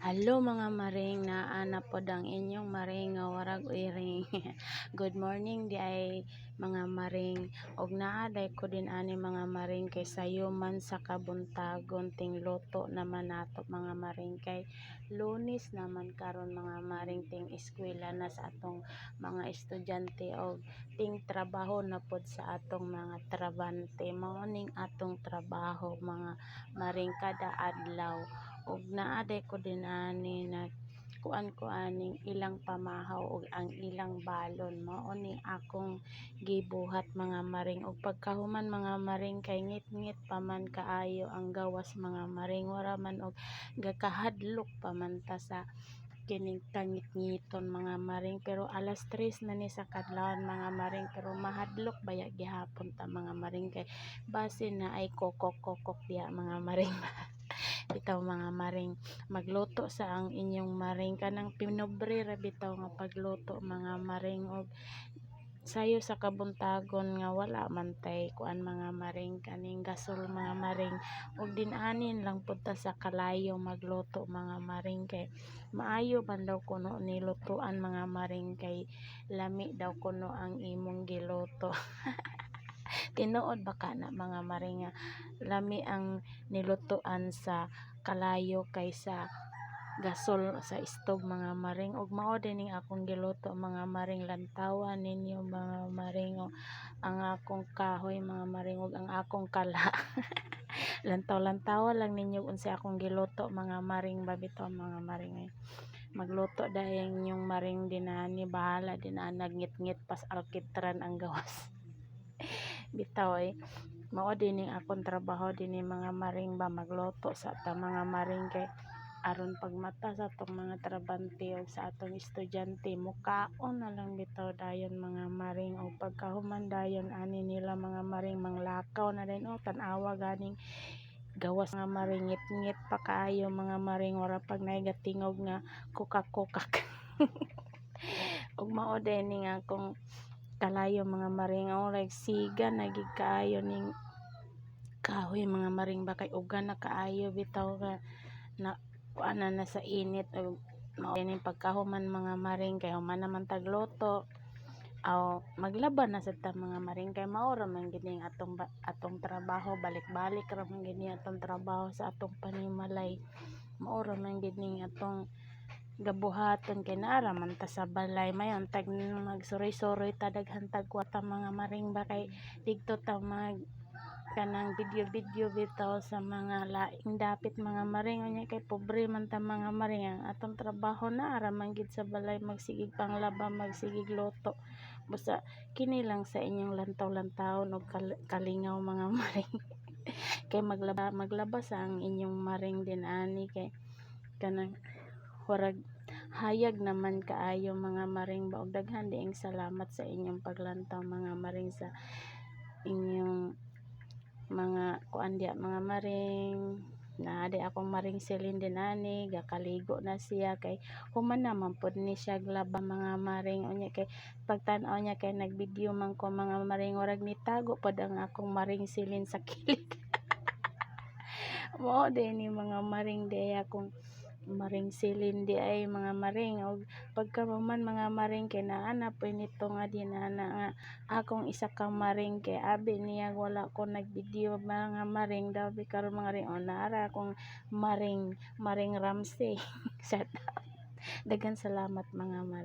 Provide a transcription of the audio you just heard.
Hello mga maring, naa pod ang inyong maring nga warag iring. Good morning di ay mga maring, og naa day ko din ani mga maring kay sayo man sa kabuntagon ting luto naman nato mga maring kay Lunes naman karon mga maring ting eskwela na sa atong mga estudyante og ting trabaho na pod sa atong mga trabante. Mao ning atong trabaho mga maring kada adlaw. Ug naa day ko din ani na ko aning ilang pamahaw ug ang ilang balon mao ni akong gibuhat mga maring. Ug pagkahuman mga maring kay ngit-ngit pa man kaayo ang gawas mga maring, wala man og gakahadlok pa man ta sa kining kangit-ngiton mga maring, pero alas 3 na ni sa kadlawon mga maring, pero mahadlok baya gihapon ta mga maring kay base na ay kokok diya mga maring. Bitaw mga maring, magluto sa ang inyong maring kanang pinobre ra bitaw nga pagluto mga maring. Og sayo sa kabuntagon nga wala man tay kuan mga maring kaning gasol mga maring, og din-anin lang pud ta sa kalayo magluto mga maring kay maayo man daw kuno nilutoan mga maring kay lami daw kuno ang imong giluto. Tinuod ba kana mga maring nga lami ang nilutoan sa kalayo kaysa gasol sa stove mga maring? Ug mao din akong giluto mga maring, lantawan ninyo mga maring o ang akong kahoy mga maring ug ang akong kala. Lantaw lang ninyo unsa akong giluto mga maring, babitaw mga maring magluto dahil yung maring dinani bahala din ngit-ngit pas alkitran ang gawas. Bitaw mao din akong trabaho din mga maring ba, magluto sa ta mga maring kay aron pagmata sa atong mga trabante o sa atong estudyante mukaon na lang bitaw dayon mga maring. O pagkahuman dayon ani nila mga maring manglakaw na din o tan-awa ganing gawas nga maring, ngit-ngit pa kaayo mga maring, wala pag naigatingog nga kukak-kukak. ug mao din nga akong kalayo mga maring, like siga na gid kaayo ning kahoy mga maring ba, kay ugan na kaayo bitaw ka na kuana na sa init. O mao din pagkahuman mga maring kay human naman tagluto aw maglaban na sad ta mga maring, kay mao ra man gid ning atong trabaho, balik-balik ra man gid atong trabaho sa atong panimalay. Mao ra man gid ning atong gabuhaton kay naa ra man ta sa balay, mayon tag magsuroy-suroy ta daghan tag kwarta mga maring ba, kay didto ta mag kanang video bitaw sa mga laing dapit mga maring. Unya kay pobre man ta mga maring, ang atong trabaho naa ra man gid sa balay magsigig panglaba, magsigig luto, basta kini lang sa inyong lantaw-lantawon og kalingaw mga maring. Kay maglabas ang inyong maring din ani kay kanang warag hayag naman kaayo mga maring ba, og daghan diing salamat sa inyong paglantaw mga maring sa inyong mga kuan diya mga maring. Na di akong maring silin din ani, gakaligo na siya kay human naman pud ni siya glaba mga maring. Unya kay pagtan-aw niya kay nagvideo man ko mga maring, warag nitago pud ang akong maring silin sa kilid. Mao din ni mga maring di akong maring silin di ay mga maring. Og pagkahuman mga maring kay naa na po nito nga dinana nga akong isa ka maring, kay abi niya wala ko nagvideo mga maring daw karon mga ring o naara akong maring Ramsey. Shout out. Daghang salamat mga maring.